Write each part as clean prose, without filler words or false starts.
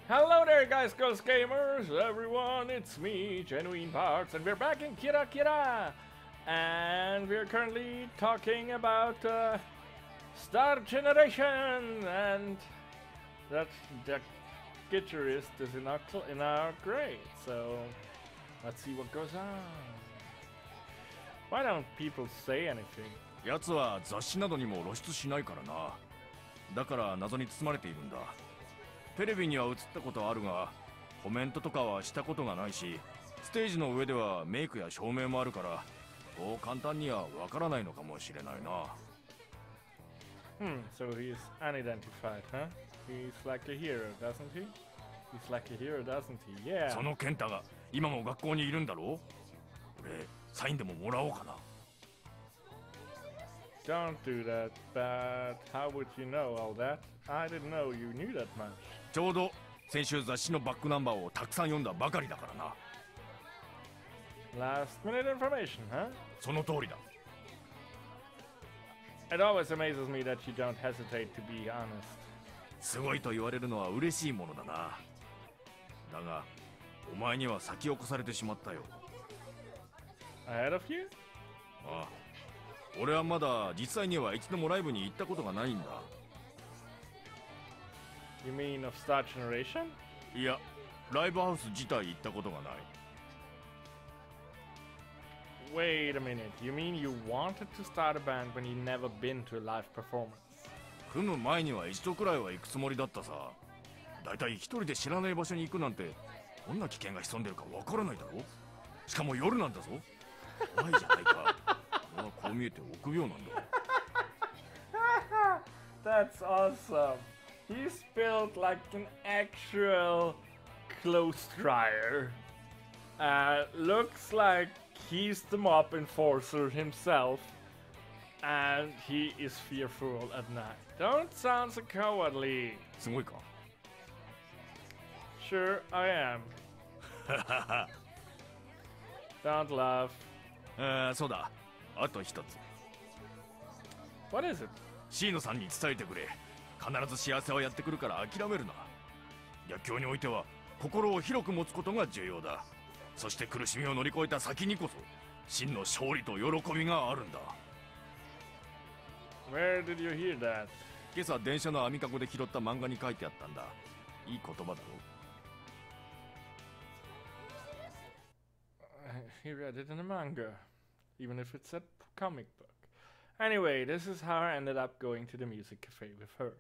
Hello there, guys, girls, gamers, everyone, it's me, GenuineParts, and we're back in Kira, and we're currently talking about Star Generation, and that guitarist is in our grade, so let's see what goes on. Why don't people say anything? やつは雑誌などにも露出しないからな。だから謎に包まれているんだ。テレビには映ったことあるが、コメントとかはしたことがないし、ステージの上ではメイクや照明もあるから、そう簡単にはわからないのかもしれないな。So he's unidentified, huh? He's like a hero, doesn't he? He's like a hero, doesn't he? Yeah. その健太が今も学校にいるんだろう？俺、サインでももらおうかな。Don't do that, but how would you know all that? I didn't know you knew that much. ちょうど先週雑誌のバックナンバーをたくさん読んだばかりだからな。Last minute information, huh? その通りだ。It always amazes me that you don't hesitate to be honest. すごいと言われるのは嬉しいものだな。だが、お前には先を越されてしまったよ。Ahead of you? ああ、俺はまだ実際には一度もライブに行ったことがないんだ。You mean of Star Generation? いや、ライブハウス自体行ったことがない。Wait a minute, you mean you wanted to start a band when you never been to a live performance? 組む前には一度くらいは行くつもりだったさ。だいたい一人で知らない場所に行くなんてどんな危険が潜んでるかわからないだろ。しかも夜なんだぞ。怖いじゃないか。俺はこう見えて臆病なんだ。That's awesome. He's built like an actual clothes dryer. Looks like he's the mob enforcer himself, and he is fearful at night. Don't sound so cowardly. すごいか。Sure, I am. Don't laugh. そうだ。あと一つ。What is it? シーノさんに伝えてくれ。必ず幸せはやってくるから諦めるな。逆境においては心を広く持つことが重要だ。そして苦しみを乗り越えた先にこそ真の勝利と喜びがあるんだ。Where did you hear that? 今朝電車の網かごで拾った漫画に書いてあったんだ。いい言葉だろ。He read it in a manga, even if it's a comic book. Anyway, this is how I ended up going to the music cafe with her.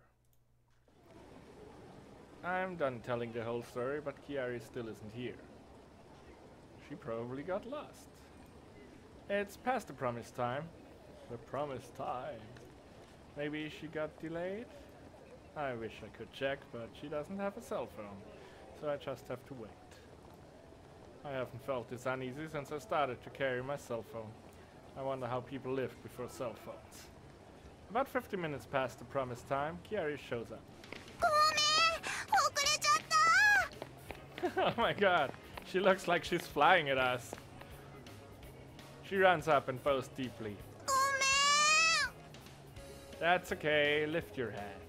I'm done telling the whole story, but Kirari still isn't here. She probably got lost. It's past the promised time. The promised time. Maybe she got delayed? I wish I could check, but she doesn't have a cell phone, so I just have to wait. I haven't felt this uneasy since I started to carry my cell phone. I wonder how people lived before cell phones. About 50 minutes past the promised time, Kirari shows up. Oh my god, she looks like she's flying at us. She runs up and bows deeply. That's okay, lift your head.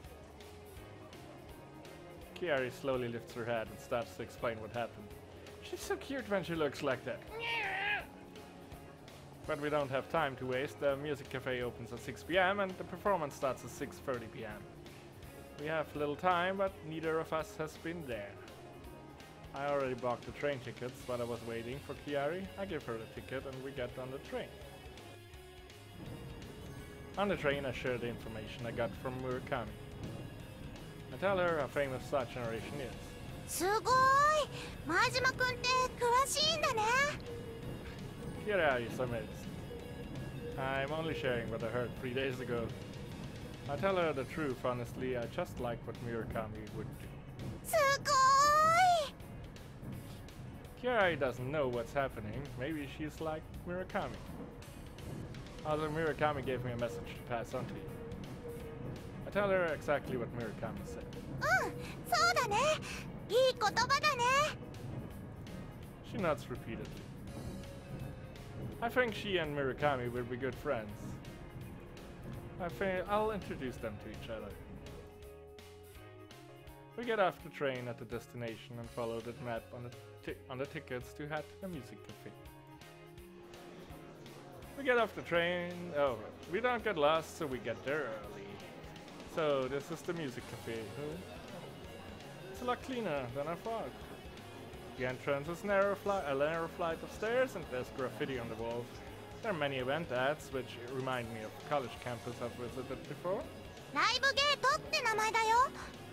Kirari slowly lifts her head and starts to explain what happened. She's so cute when she looks like that. But we don't have time to waste. The music cafe opens at 6 p.m. and the performance starts at 6:30 p.m. We have little time, but neither of us has been there. I already bought the train tickets while I was waiting for Kirari. I give her the ticket and we get on the train. On the train I share the information I got from Murakami. I tell her how famous Star Generation is. すごい! Maejima君って詳しいんだね. Kirari is amazed. I'm only sharing what I heard 3 days ago. I tell her the truth, honestly, I just like what Murakami would do. すごい! Kirari doesn't know what's happening. Maybe she's like Murakami. Although Murakami gave me a message to pass on to you. I tell her exactly what Murakami said. そうだね. いい言葉だね. She nods repeatedly. I think she and Murakami will be good friends. I think I'll introduce them to each other. We get off the train at the destination and follow the map on the tickets to head to the music cafe. We get off the train. Oh, we don't get lost, so we get there early. So this is the music cafe. It's a lot cleaner than I thought. The entrance is a narrow flight of stairs, and there's graffiti on the walls. There are many event ads, which remind me of the college campus I've visited before. ライブゲートって名前だよ。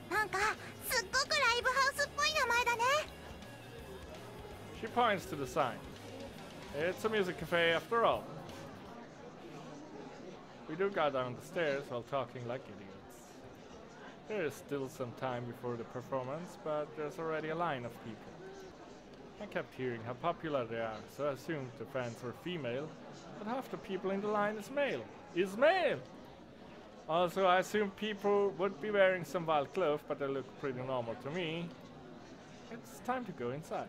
なんかすっごくライブハウスっぽい名前だね。She points to the sign. It's a music cafe after all. We do go down the stairs while talking like idiots. There is still some time before the performance, but there's already a line of people. I kept hearing how popular they are, so I assumed the fans were female, but half the people in the line is male. Also, I assumed people would be wearing some wild clothes, but they look pretty normal to me. It's time to go inside.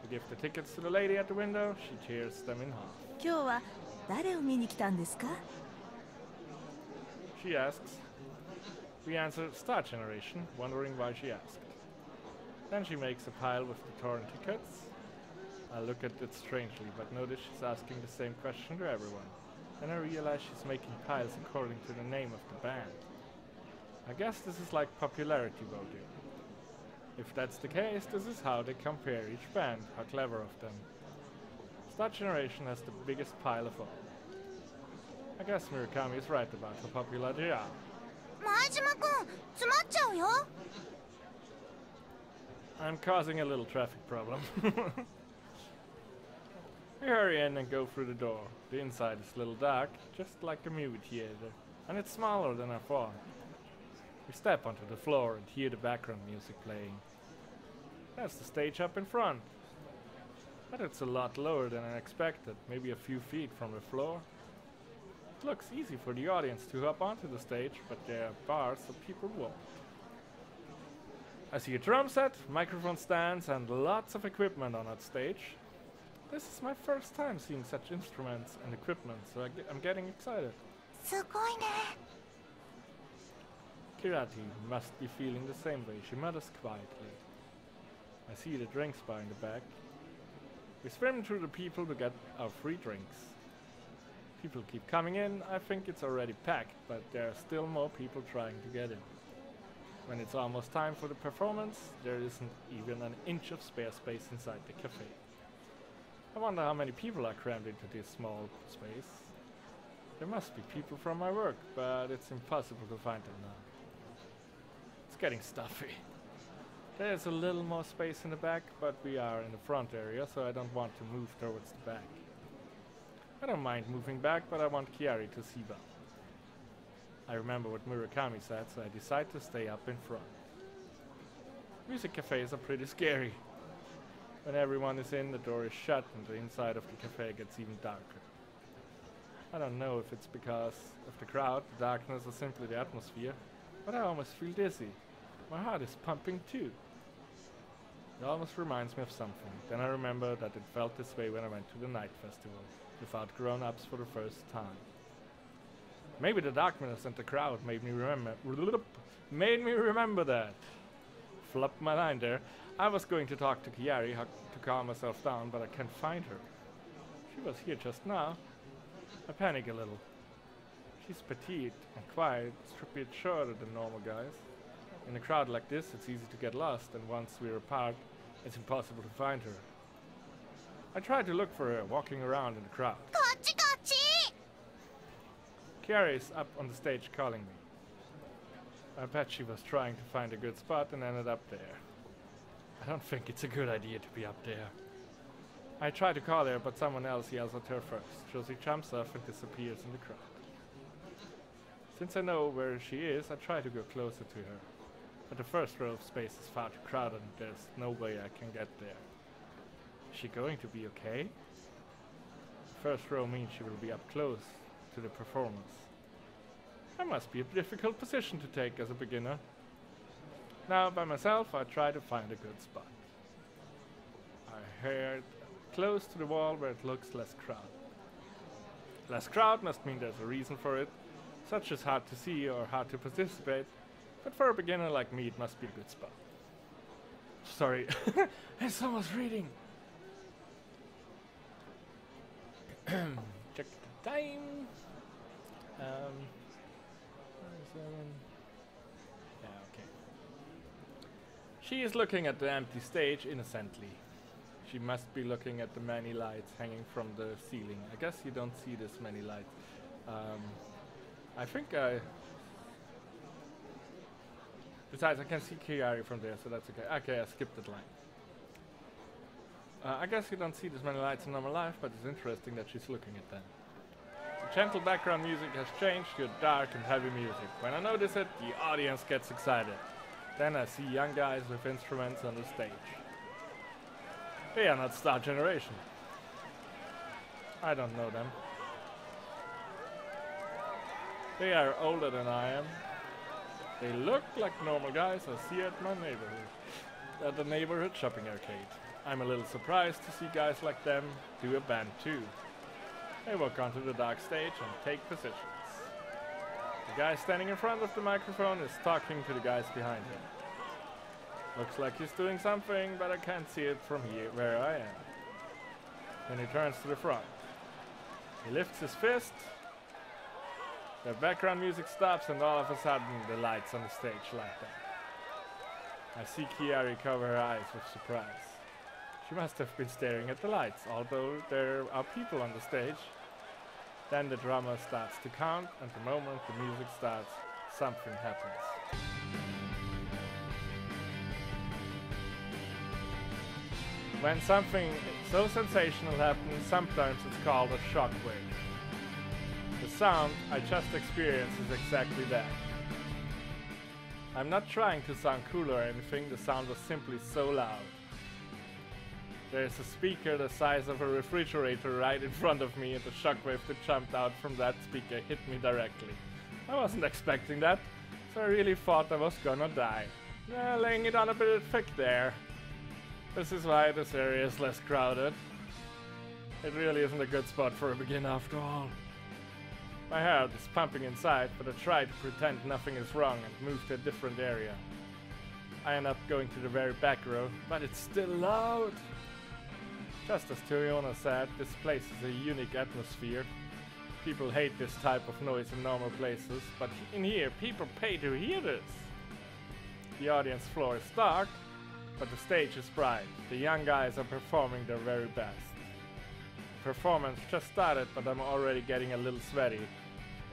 We give the tickets to the lady at the window. She tears them in half. 今日は誰を見に来たんですか? She asks. We answer Star Generation, wondering why she asked. Then she makes a pile with the torn tickets. I look at it strangely, but notice she's asking the same question to everyone. Then I realize she's making piles according to the name of the band. I guess this is like popularity voting. If that's the case, this is how they compare each band. How clever of them. Star Generation has the biggest pile of all. I guess Murakami is right about how popular they are. 前島くん、詰まっちゃうよ。I'm causing a little traffic problem. We hurry in and go through the door. The inside is a little dark, just like a movie theater, and it's smaller than I thought. We step onto the floor and hear the background music playing. That's the stage up in front. But it's a lot lower than I expected, maybe a few feet from the floor. It looks easy for the audience to hop onto the stage, but there are bars so people won't. I see a drum set, microphone stands, and lots of equipment on that stage. This is my first time seeing such instruments and equipment, so I'm getting excited. すごいね。Kirati must be feeling the same way. She mutters quietly. I see the drinks bar in the back. We swim through the people to get our free drinks. People keep coming in. I think it's already packed, but there are still more people trying to get in. When it's almost time for the performance, there isn't even an inch of spare space inside the cafe. I wonder how many people are crammed into this small space. There must be people from my work, but it's impossible to find them now. It's getting stuffy. There's a little more space in the back, but we are in the front area, so I don't want to move towards the back. I don't mind moving back, but I want Kirari to see well. I remember what Murakami said, so I decide to stay up in front. Music cafes are pretty scary. When everyone is in, the door is shut and the inside of the cafe gets even darker. I don't know if it's because of the crowd, the darkness, or simply the atmosphere, but I almost feel dizzy. My heart is pumping too. It almost reminds me of something. Then I remember that it felt this way when I went to the night festival, without grown-ups for the first time. Maybe the darkness and the crowd made me remember that. Flopped my line there. I was going to talk to Kirari to calm myself down, but I can't find her. She was here just now. I panic a little. She's petite and quiet, a bit shorter than normal guys. In a crowd like this, it's easy to get lost, and once we're apart, it's impossible to find her. I tried to look for her, walking around in the crowd. こっちこっち。 Kirari is up on the stage calling me. I bet she was trying to find a good spot and ended up there. I don't think it's a good idea to be up there. I try to call her, but someone else yells at her first, so she jumps off and disappears in the crowd. Since I know where she is, I try to go closer to her. But the first row of space is far too crowded and there's no way I can get there. Is she going to be okay? The first row means she will be up close to the performance. That must be a difficult position to take as a beginner. Now, by myself, I try to find a good spot. I heard close to the wall where it looks less crowded. Less crowd must mean there's a reason for it. Such is hard to see or hard to participate, but for a beginner like me it must be a good spot. Sorry, someone's reading. Check the time. 27. Yeah, okay. She is looking at the empty stage innocently. She must be looking at the many lights hanging from the ceiling. I guess you don't see this many lights. I think besides, I can see Kirari from there, so that's okay. Okay, I skipped that line. I guess you don't see this many lights in normal life, but it's interesting that she's looking at them. The gentle background music has changed to dark and heavy music. When I notice it, the audience gets excited. Then I see young guys with instruments on the stage. They are not Star Generation. I don't know them. They are older than I am. They look like normal guys I see at my neighborhood, at the neighborhood shopping arcade. I'm a little surprised to see guys like them do a band too. They walk onto the dark stage and take positions. The guy standing in front of the microphone is talking to the guys behind him. Looks like he's doing something, but I can't see it from here where I am. Then he turns to the front. He lifts his fist. The background music stops and all of a sudden the lights on the stage light up. I see Kirari cover her eyes with surprise. She must have been staring at the lights, although there are people on the stage. Then the drummer starts to count, and the moment the music starts, something happens. When something so sensational happens, sometimes it's called a shockwave. The sound I just experienced is exactly that. I'm not trying to sound cool or anything, the sound was simply so loud. There's a speaker the size of a refrigerator right in front of me, and the shockwave that jumped out from that speaker hit me directly. I wasn't expecting that, so I really thought I was gonna die. Laying it on a bit thick there. This is why this area is less crowded. It really isn't a good spot for a beginner after all. My heart is pumping inside, but I try to pretend nothing is wrong and move to a different area. I end up going to the very back row, but it's still loud. Just as Toriona said, this place is a unique atmosphere. People hate this type of noise in normal places, but in here people pay to hear this. The audience floor is dark, but the stage is bright. The young guys are performing their very best. The performance just started, but I'm already getting a little sweaty.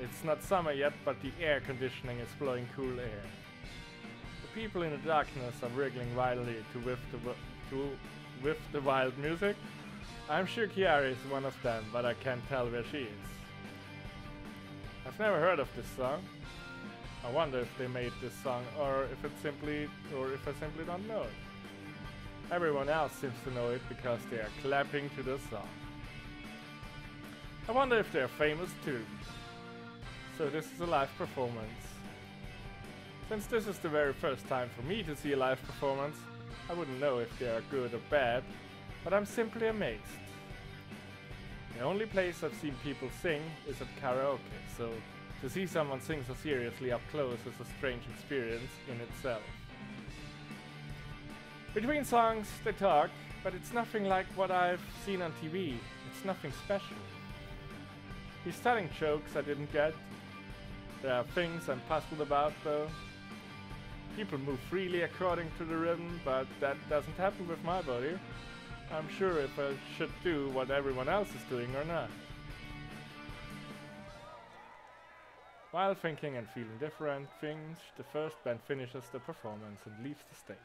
It's not summer yet, but the air conditioning is blowing cool air. The people in the darkness are wriggling wildly to whiff the wild music. I'm sure Kirari is one of them, but I can't tell where she is. I've never heard of this song. I wonder if they made this song, or if I simply don't know it. Everyone else seems to know it because they are clapping to the song. I wonder if they are famous too. So this is a live performance. Since this is the very first time for me to see a live performance, I wouldn't know if they are good or bad, but I'm simply amazed. The only place I've seen people sing is at karaoke, so to see someone sing so seriously up close is a strange experience in itself. Between songs they talk, but it's nothing like what I've seen on TV. It's nothing special. He's telling jokes I didn't get. There are things I'm puzzled about though. People move freely according to the rhythm, but that doesn't happen with my body. I'm sure if I should do what everyone else is doing or not. While thinking and feeling different things, the first band finishes the performance and leaves the stage.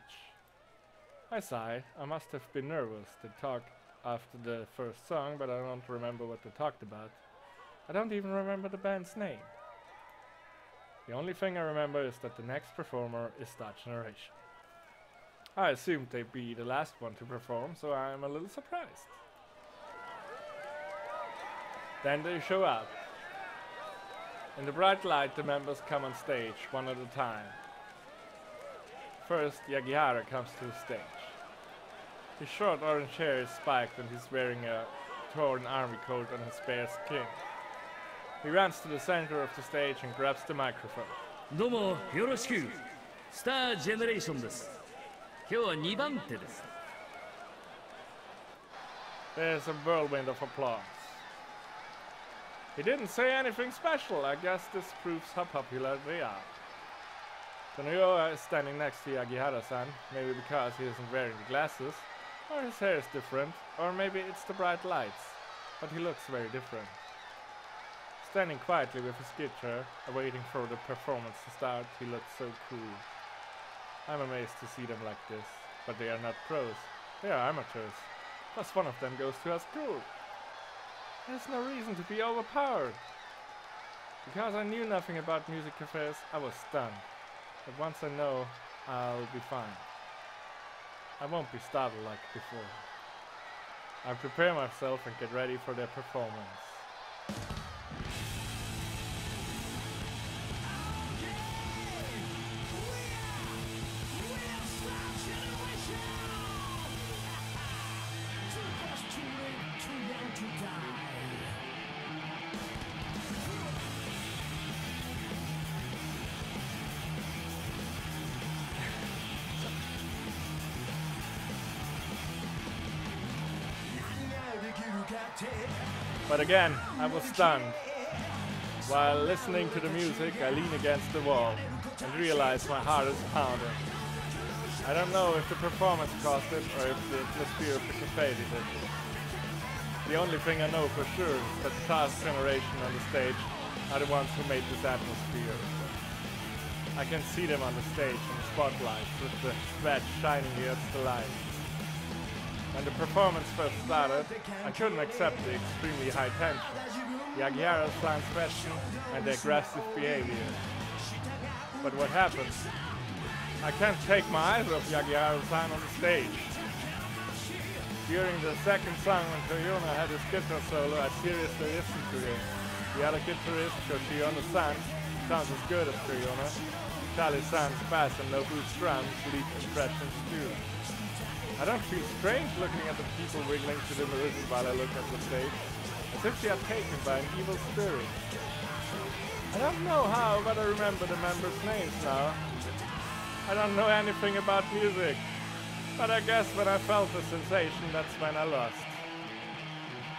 I sigh. I must have been nervous. They talked after the first song, but I don't remember what they talked about. I don't even remember the band's name. The only thing I remember is that the next performer is Star Generation. I assumed they'd be the last one to perform, so I'm a little surprised. Then they show up. In the bright light, the members come on stage, one at a time. First, Yagihara comes to the stage. His short orange hair is spiked and he's wearing a torn army coat on his bare skin. He runs to the center of the stage and grabs the microphone. どうもよろしく。スタージェネレーションです。今日は2番手です。There's a whirlwind of applause. He didn't say anything special. I guess this proves how popular they are. Tonoyoa is standing next to Yagihara-san, maybe because he isn't wearing the glasses, or his hair is different, or maybe it's the bright lights, but he looks very different. Standing quietly with his guitar, awaiting for the performance to start, he looks so cool. I'm amazed to see them like this, but they are not pros, they are amateurs. Plus one of them goes to our school. There's no reason to be overpowered. Because I knew nothing about music cafes, I was stunned. But once I know, I'll be fine. I won't be startled like before. I prepare myself and get ready for their performance. But again, I was stunned. While listening to the music, I lean against the wall and realize my heart is pounding. I don't know if the performance caused it or if the atmosphere of the cafe did it. The only thing I know for sure is that the past generation on the stage are the ones who made this atmosphere. I can see them on the stage in the spotlight with the sweat shining against the light. When the performance first started, I couldn't accept the extremely high tension, Yagihara's slanted question, and the aggressive behavior. But what happened? I can't take my eyes off Yagihara-san on the stage. During the second song, when Toyona had his guitar solo, I seriously listened to him. The other guitarist, Yoshiono-san, sounds as good as Toyona. Charlie-san's bass and Nobu's drums leave impressions too. I don't feel strange looking at the people wiggling to the rhythm while I look at the stage, as if they are taken by an evil spirit. I don't know how, but I remember the members' names now. I don't know anything about music, but I guess when I felt the sensation, that's when I lost.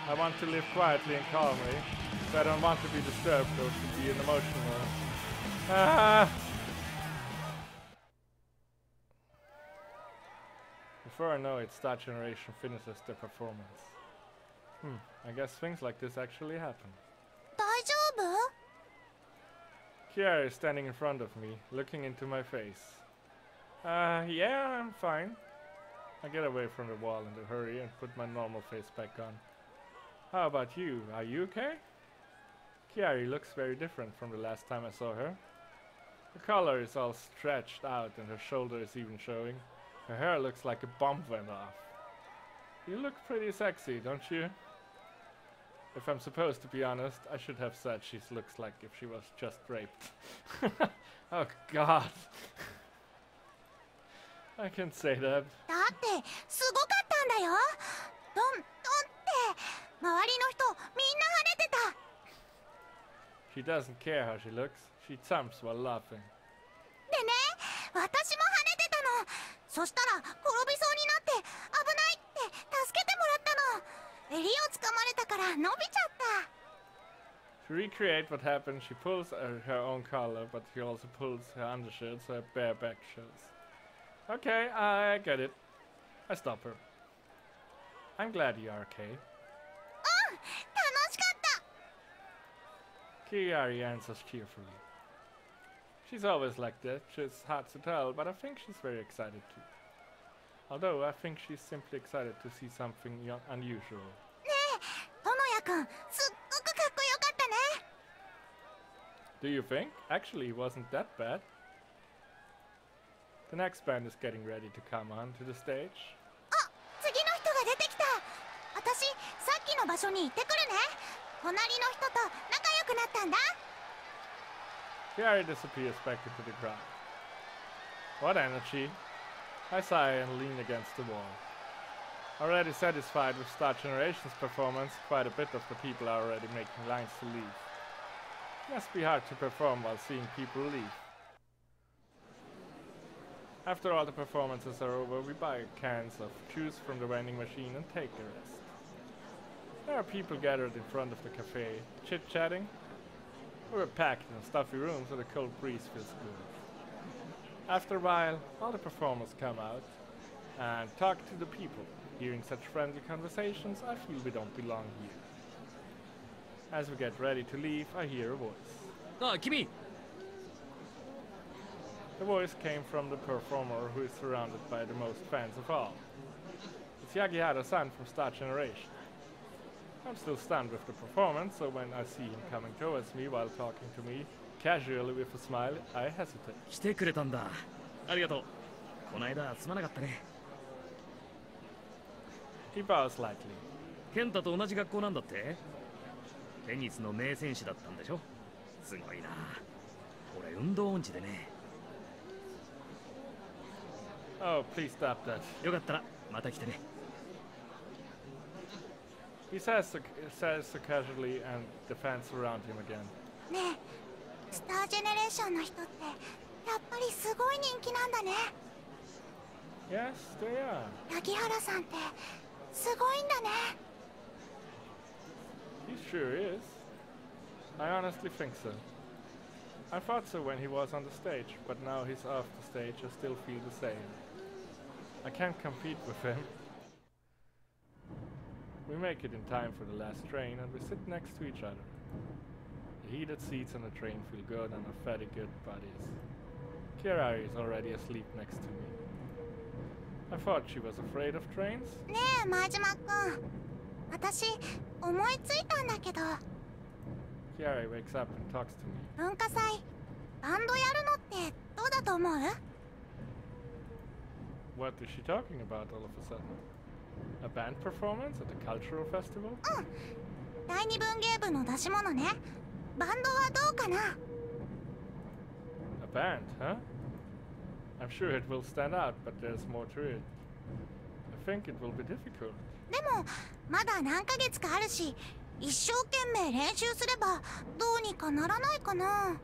I want to live quietly and calmly, so I don't want to be disturbed or to be emotional. Before I know it, Star Generation finishes their performance. I guess things like this actually happen. 大丈夫? Kirari is standing in front of me, looking into my face. Yeah, I'm fine. I get away from the wall in a hurry and put my normal face back on. How about you? Are you okay? Kirari looks very different from the last time I saw her. Her collar is all stretched out and her shoulder is even showing. Her hair looks like a bomb went off. You look pretty sexy, don't you? If I'm supposed to be honest, I should have said she looks like if she was just raped. Oh god. I can say that. だってすごかったんだよ。ドンドンって周りの人みんな跳ねてた。She doesn't care how she looks. She thumps while laughing. でね、私も跳ねてたの。そしたら転びそうになって危ないって助けてもらったの。襟を掴まれたから伸びちゃった。To recreate what happened, she pulls her own collar, but she also pulls her undershirt so her bare back shows. Okay, I get it. I stop her. I'm glad you are okay. 楽しかった。 Kirari answers cheerfully. She's always like that. It's hard to tell, but I think she's very excited too. Although I think she's simply excited to see something unusual. ねえ、トノヤくん、すっごくかっこよかったね。Do you think? Actually, it wasn't that bad. The next band is getting ready to come on to the stage. あ、次の人が出てきた。私、さっきの場所に行ってくるね。隣の人と仲良くなったんだ。Kirari disappears back into the crowd. What energy! I sigh and lean against the wall. Already satisfied with Star Generation's performance, quite a bit of the people are already making lines to leave. Must be hard to perform while seeing people leave. After all the performances are over, we buy cans of juice from the vending machine and take a rest. There are people gathered in front of the cafe, chit-chatting. We're packed in stuffy rooms and the cold breeze feels good. After a while, all the performers come out and talk to the people. Hearing such friendly conversations, I feel we don't belong here. As we get ready to leave, I hear a voice. Ah, Kimi! The voice came from the performer who is surrounded by the most fans of all. It's Yagihara-san from Star Generation. I'm still stunned with the performance, so when I see him coming towards me while talking to me, casually with a smile, I hesitate. 来てくれたんだ。ありがとう。この間すまなかったね。He bows lightly. ケンタと同じ学校なんだって？テニスの名選手だったんでしょ？すごいな。俺運動音痴でね。Oh, please stop that. よかったらまた来てね。He says so casually, and the fans surround him again. ねえ、スタージェネレーションの人ってやっぱりすごい人気なんだね。Yes, they are. 柳原さんってすごいんだね。He sure is. I honestly think so. I thought so when he was on the stage, but now he's off the stage, I still feel the same. I can't compete with him. We make it in time for the last train, and we sit next to each other. The heated seats on the train feel good on our fatty good bodies. Kirari is already asleep next to me. I thought she was afraid of trains. ねえ、前島くん。私、思いついたんだけど。Kirari wakes up and talks to me. 文化祭、バンドやるのってどうだと思う？ What is she talking about all of a sudden? A band performance at a cultural festival? うん。第二文芸部の出し物ね。バンドはどうかな？ A band, huh? I'm sure it will stand out, but there's more to it. I think it will be difficult. でも、まだ何ヶ月かあるし、一生懸命練習すればどうにかならないかな。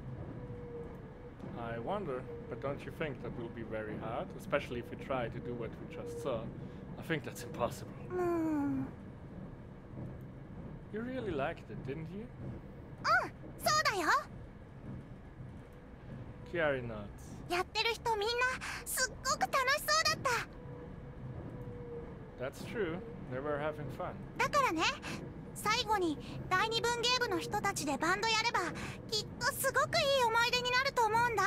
I wonder, but don't you think that will be very hard? Especially if we try to do what we just saw. I think that's impossible. You really liked it, didn't you? うん、そうだよ。Kirari nods. やってる人みんなすっごく楽しそうだった。 That's true. They were having fun. だからね、最後に第二文芸部の人たちでバンドやればきっとすごくいい思い出になると思うんだ。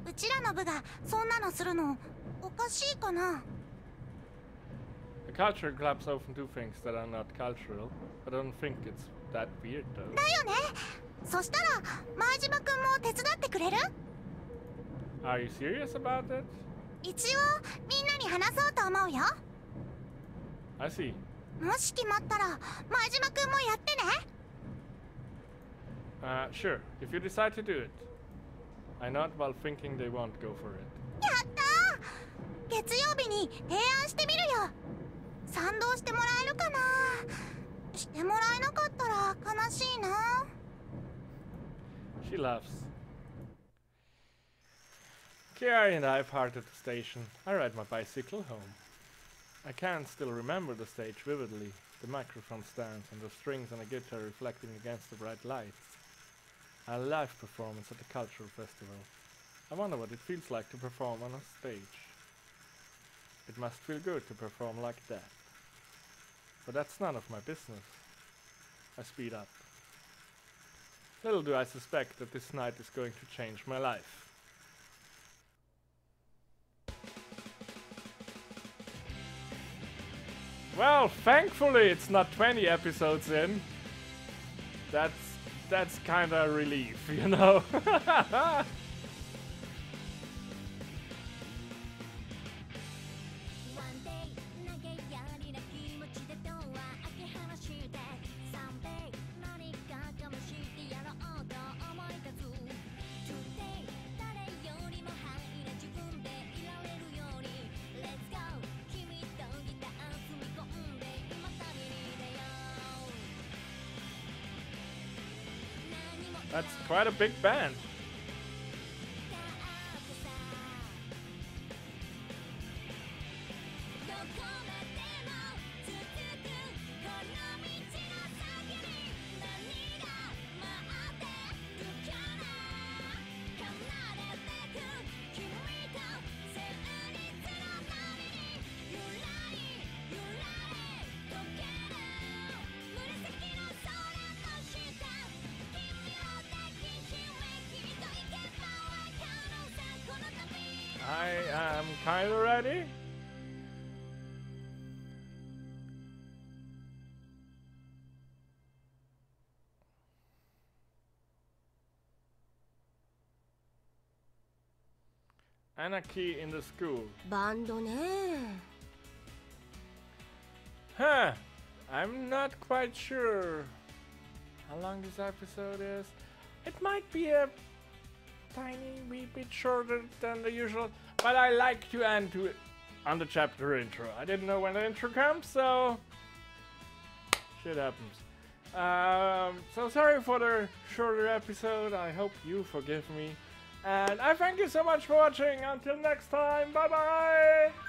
うちらの部がそんなのするのおかしいかな。 The cultural clubs often do things that are not cultural. I don't think it's that weird though. だよね。そしたら前島くんも手伝ってくれる？ Are you serious about that? 一応みんなに話そうと思うよ。 I see. もし決まったら前島くんもやってね。 Sure. If you decide to do it. I nod while thinking they won't go for it. やったー。月曜日に提案してみるよ。賛同してもらえるかな。してもらえなかったら悲しいな。 She laughs. Kirari and I part at the station. I ride my bicycle home. I can still remember the stage vividly, the microphone stands and the strings on a guitar reflecting against the bright lights. A live performance at a cultural festival. I wonder what it feels like to perform on a stage. It must feel good to perform like that. But that's none of my business. I speed up. Little do I suspect that this night is going to change my life. Well, thankfully it's not 20 episodes in. That's kinda a relief, you know? That's quite a big band. I am kind of ready. Anarchy in the school. バンドね。 Huh. I'm not quite sure how long this episode is. It might be a tiny wee bit shorter than the usual, but I like to end on the chapter intro. I didn't know when the intro comes, so shit happens. So sorry for the shorter episode. I hope you forgive me. And I thank you so much for watching. Until next time, bye bye!